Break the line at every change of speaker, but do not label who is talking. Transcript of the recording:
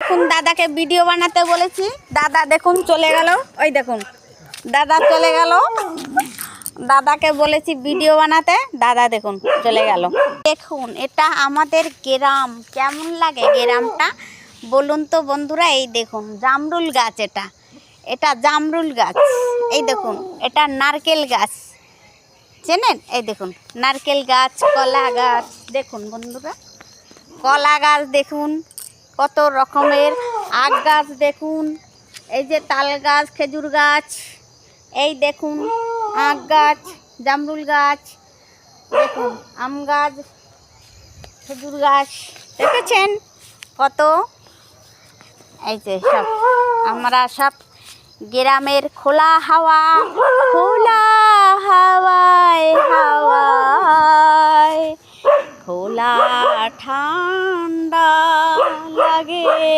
দেখুন দাদাকে ভিডিও বানাতে বলেছি, দাদা দেখুন চলে গেল। ওই দেখুন দাদা চলে গেল, দাদাকে বলেছি ভিডিও বানাতে, দাদা দেখুন চলে গেল। দেখুন এটা আমাদের গ্রাম, কেমন লাগে গ্রামটা বলুন তো বন্ধুরা। এই দেখুন জামরুল গাছ, এটা জামরুল গাছ। এই দেখুন এটা নারকেল গাছ, চেনেন? এই দেখুন নারকেল গাছ, কলা গাছ। দেখুন বন্ধুরা কলা গাছ দেখুন কত রকমের, আখ গাছ দেখুন, এই যে তাল গাছ, খেজুর গাছ, এই দেখুন আখ গাছ, জামরুল গাছ, দেখুন আম গাছ, খেজুর গাছ, দেখেছেন কত। এই যে সব আমরা সব গ্রামের খোলা হাওয়া, খোলা হাওয়ায় হাওয়ায় খোলা ঠান্ডা লাগে।